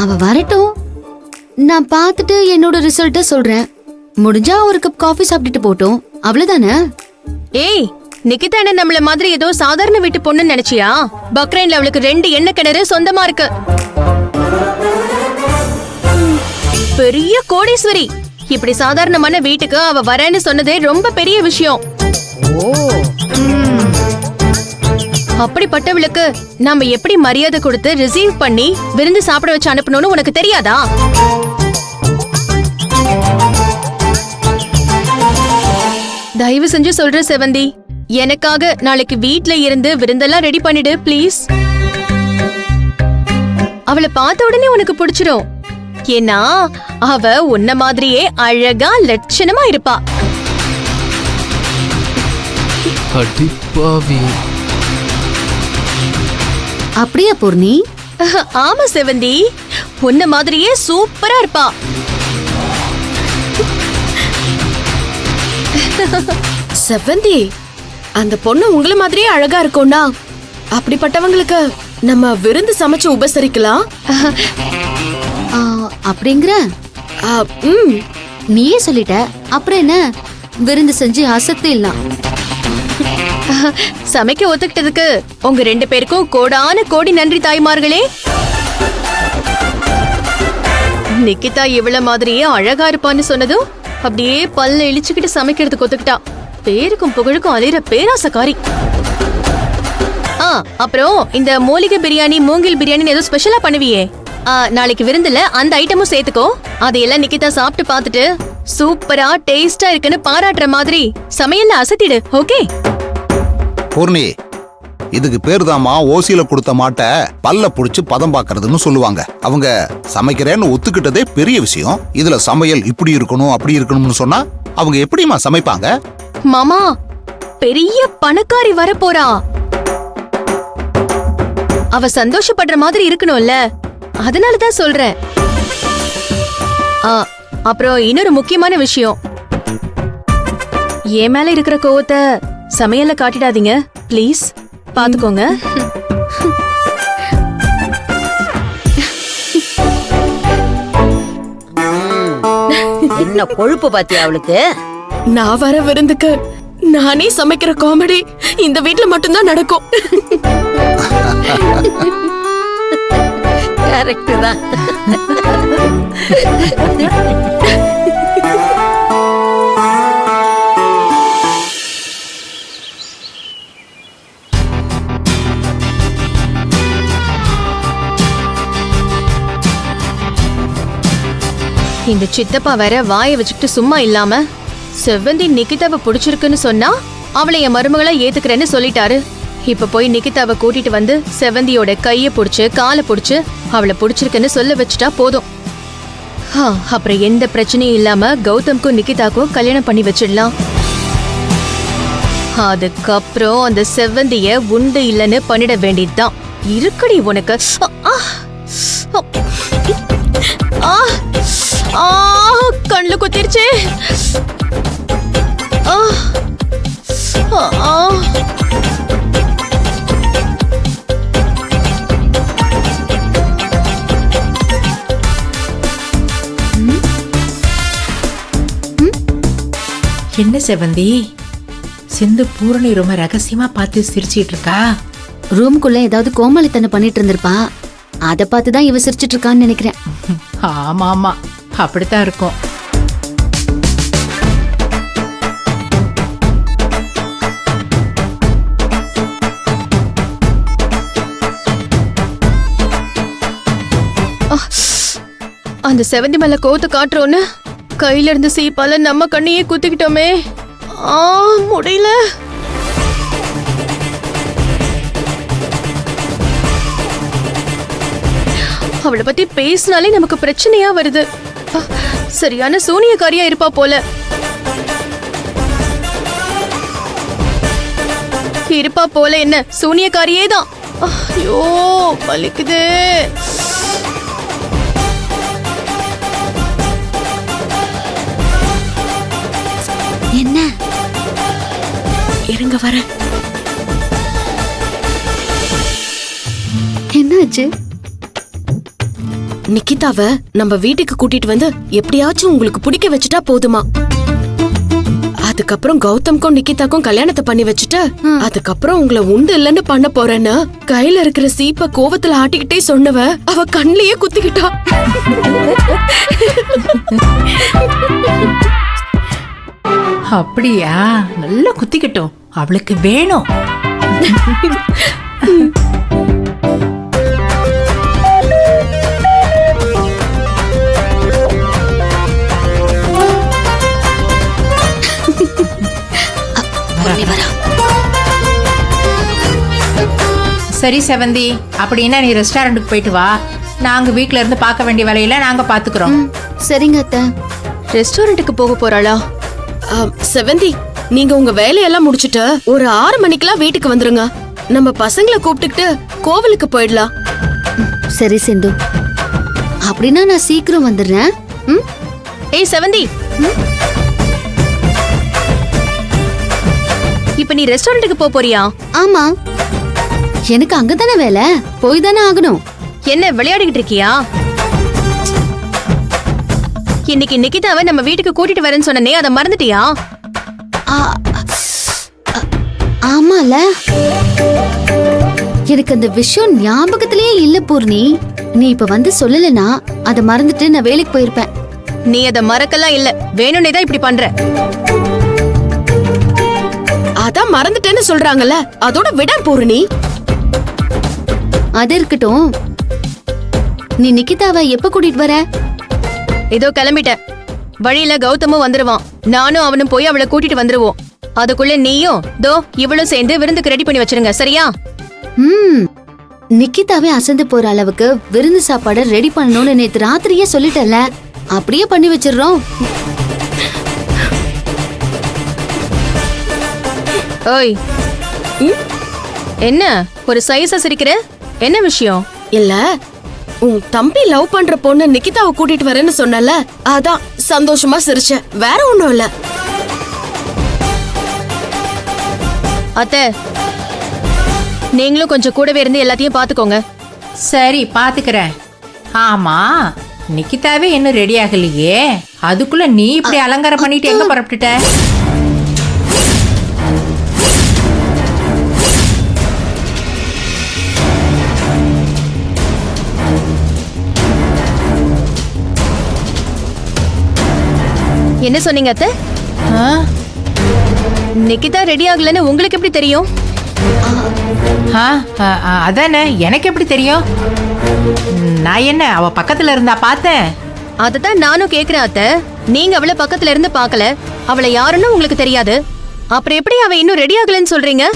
அவ வரட்டும், நான் பார்த்துட்டு என்னோட ரிசல்ட்ட சொல்றேன். முடிஞ்சா ஒரு கப் காஃபி சாப்பிட்டுட்டு போட்டோம், அவ்வளவுதானே? ஏய், நிகிதா என்ன நம்மள மாதிரி ஏதோ சாதாரண வீட்டு பொண்ணுன்னு நினைச்சியா? பக்ரைன்ல அவளுக்கு 2 எண்ணெய் கிணறு சொந்தமா இருக்கு. பெரிய கோடீஸ்வரி. இப்படி சாதாரணமான வீட்டுக்கு அவ வரேன்னு சொன்னதே ரொம்ப பெரிய விஷயம். அப்படிப்பட்டவளுக்கு நாம எப்படி மரியாதை கொடுத்து ரிசீவ் பண்ணி விருந்து சாப்பிட வச்சு அனுப்பணும்னு உனக்கு தெரியாதா? தயவு செஞ்சு சொல்ற செவந்தி, எனக்காக நாளைக்கு வீட்ல இருந்து விருந்தெல்லாம் ரெடி பண்ணிடு ப்ளீஸ். அவளை பார்த்த உடனே உனக்கு பிடிச்சிரும். ஏன்னா அவ உன்ன மாதிரியே அழகா லட்சணமா இருப்பா. அப்படியா பூர்ணி? ஆமா செவந்தி, உன்ன மாதிரியே சூப்பரா இருப்பா. செவந்தி, அந்த பொண்ணு உங்களை மாதிரியே அழகா இருக்கும்னா அப்படிப்பட்டவங்களுக்கு நம்ம விருந்து சமைச்சு உபசரிக்கலாம். அப்படிங்கிற? நீயே சொல்லிட்ட, அப்புறம் என்ன? விருந்து செஞ்சு அசத்திடலாம். சமைக்க ஒத்துக்கிட்டதுக்கு உங்க 2 பேருக்கும் கோடான கோடி நன்றி தாய்மார்களே. நிகிதா இவ்வளவு மாதிரியே அழகா இருப்பான்னு சொன்னதும் அப்படியே பல்ல இழிச்சுக்கிட்டு சமைக்கிறதுக்கு ஒத்துக்கிட்டா. பேருக்கும் புகழுக்கும் அலையிற பேராசக்காரி. அப்புறம் இந்த மூலிகை பிரியாணி, மூங்கில் பிரியாணி ஏதோ ஸ்பெஷலா பண்ணுவியே, நாளைக்கு விருந்துல அந்த ஐட்டமும் சேர்த்துக்கோ. அதையெல்லாம் நிகிதா சாப்பிட்டு பார்த்துட்டு சூப்பரா டேஸ்டா இருக்குன்னு பாராட்டுற மாதிரி சமையல்ல அசத்திடு. ஓகே பூர்ணி, இதுக்கு பேரு தாமா ஓசியில கொடுத்த மாட்டை பல்ல புடிச்சு பதம் பாக்குறதுன்னு சொல்லுவாங்க. அவங்க சமைக்கிறேன்னு ஒத்துக்கிட்டதே பெரிய விஷயம். இதுல சமையல் இப்படி இருக்கணும் அப்படி இருக்கணும்னு சொன்னா அவங்க எப்படிமா சமைப்பாங்க? மாமா, பெரிய பணக்காரி வரப்போறா. அவ சந்தோஷப்படுற மாதிரி இருக்கணும்ல, அதனாலதான் சொல்றேன். அப்புறம் இன்னொரு முக்கியமான விஷயம், என் மேல இருக்கிற கோவத்தை சமையல்ல காட்டிடாதீங்க ப்ளீஸ். பாத்துக்கோங்க. என்ன கொழுப்பு பாத்தியா அவளுக்கு? நான் வர விருந்துக்கு நானே சமைக்கிற காமெடி இந்த வீட்ல மட்டும்தான் நடக்கும். கரெக்ட் தான். இந்த சித்தப்பா வேற வாயை வச்சுக்கிட்டு சும்மா இல்லாம, செவ்வந்தி நிகிதாவை பிடிச்சிருக்குன்னு சொன்னா அவளை என் மருமகளா ஏத்துக்கிறேன்னு சொல்லிட்டாரு. இப்ப போய் நிகிதாவை கூட்டிட்டு வந்து செவ்வந்தியோட கைய புடிச்சு காலை புடிச்சு அவளை பிடிச்சிருக்குன்னு சொல்ல வச்சுட்டா போதும். அப்புறம் எந்த பிரச்சனையும் இல்லாம கௌதம்க்கும் நிகிதாக்கும் கல்யாணம் பண்ணி வச்சிடலாம். அதுக்கப்புறம் அந்த செவ்வந்திய உண்டு இல்லன்னு பண்ணிட வேண்டியதுதான். இருக்குடி உனக்கு. கண்ணுல குத்திருச்சு. என்ன செவந்தி, சிந்து பூரணி ரொம்ப ரகசியமா பார்த்து சிரிச்சிட்டு இருக்கா? ரூம்குள்ள ஏதாவது கோமாளித்தனம் பண்ணிட்டு இருந்திருப்பா, அத பார்த்துதான் இவ சிரிச்சிட்டு இருக்கான்னு நினைக்கிறேன். ஆமா ஆமா, அப்படித்தான் இருக்கும். அந்த செவந்தி மேல கோத்து காட்டுறோன்னு கையில இருந்து சீப்பால நம்ம கண்ணையே குத்திக்கிட்டோமே. முடியல. அவளை பத்தி பேசினாலே நமக்கு பிரச்சனையா வருது. சரியான சூனியக்காரியா இருப்பா போல. இருப்பா போல என்ன, சூனியக்காரியே தான். ஐயோ வலிக்குது. என்ன? இருங்க வர. என்னாச்சு? நிக்கிதாவ நம்ம வீட்டுக்கு கூட்டிட்டு வந்து எப்படியாச்சும் உங்களுக்கு பிடிக்க வச்சுட்டா போதுமா. அதுக்கப்புறம் கௌதம்க்கும் நிக்கிதாக்கும் கல்யாணத்தை பண்ணி வச்சுட்டு அதுக்கப்புறம் உங்களை உண்டு இல்லன்னு பண்ண போறேன்னு கையில இருக்கிற சீப்ப கோவத்துல ஆட்டிக்கிட்டே சொன்னவ அவ கண்ணிலேயே குத்திக்கிட்டா. அப்படியா? நல்லா குத்திக்கட்டும், அவளுக்கு வேணும். சரி செவந்தி, அப்படின்னா நீ ரெஸ்டாரண்ட்டுக்கு போயிட்டு வா. நாங்க வீட்ல இருந்து பார்க்க வேண்டிய வேலையில நாங்க பாத்துக்கிறோம். சரிங்க அத்தை. ரெஸ்டாரண்ட்டுக்கு போக போறாளா? செவந்தி, நீங்க உங்க வேலையெல்லாம் முடிச்சிட்டு ஒரு 6 மணிக்கெல்லாம் வீட்டுக்கு வந்துருங்க. நம்ம பசங்களை கூப்பிட்டுக்கிட்டு கோவிலுக்கு போயிடலாம். சரி சிந்து, அப்படின்னா நான் சீக்கிரம் வந்துடுறேன். ம்? ஏய் செவந்தி, இப்ப நீ ரெஸ்டாரண்ட்டுக்கு போறியா? ஆமா, எனக்கு அங்கதானே வேலை, போய் தானே ஆகணும். என்ன விளையாடிக்கிட்டு இருக்கியா? இன்னைக்கு நிக்கிதாவை நம்ம வீட்டுக்கு கூட்டிட்டு வரேன்னு சொன்னனே, அதை மறந்துட்டியா? ஆமால, எனக்கு அந்த விஷயம் ஞாபகத்திலேயே இல்ல பூர்ணி. நீ இப்ப வந்து சொல்லலனா அதை மறந்துட்டு நான் வேலைக்கு போயிருப்பேன். நீ அதை மறக்கலாம் இல்ல, வேணும்னே தான் இப்படி பண்ற. அதான் மறந்துட்டேன்னு சொல்றாங்கல்ல, அதோட விட பூர்ணி. அது இருக்கட்டும், நீ நிக்கிதாவை எப்ப கூட்டிட்டு வர? இதோ கிளம்பிட்டேன். வழியில கௌதமும் வந்துருவான். நானும் அவனும் போய் அவளை கூட்டிட்டு வந்துருவோம். அதுக்குள்ள நீயும் தோ இவளும் சேர்ந்து விருந்துக்கு ரெடி பண்ணி வச்சிருங்க, சரியா? நிக்கிதாவே அசந்து போற அளவுக்கு விருந்து சாப்பாடு ரெடி பண்ணணும்னு நேத்து ராத்திரியே சொல்லிட்டல, அப்படியே பண்ணி வச்சிடுறோம். ஓய், என்ன ஒரு சைஸா சிரிக்கிற? என்ன விஷயம்? இல்ல, உன் தம்பி லவ் பண்ற பொண்ணு நிக்கிதாவை கூட்டிட்டு வரேன்னு சொன்னல, அதான் சந்தோஷமா சிரிச்ச, வேற ஒண்ணும் இல்ல. அத்தை, நீங்களும் கொஞ்சம் கூடவே இருந்து எல்லாத்தையும் பாத்துக்கோங்க. சரி, பாத்துக்கிறேன். ஆமா, நிக்கிதாவே இன்னும் ரெடி ஆகலையே, அதுக்குள்ள நீ இப்படி அலங்காரம் பண்ணிட்டு எங்க புறப்பட்டுட்ட? என்ன சொன்னீங்க அத்தை? நிக்கிதா ரெடி ஆகலன்னு உங்களுக்கு எப்படி தெரியும்? அதானே, எனக்கு எப்படி தெரியும்? நான் என்ன அவ பக்கத்துல இருந்தா பார்த்தேன். அதத்தான் நானும் கேக்குறேன் அத்தை. நீங்க அவளை பக்கத்துல இருந்து பார்க்கல, அவளை யாருன்னு உங்களுக்கு தெரியாது. அப்புறம் எப்படி அவ இன்னும் ரெடி ஆகலன்னு சொல்றீங்க?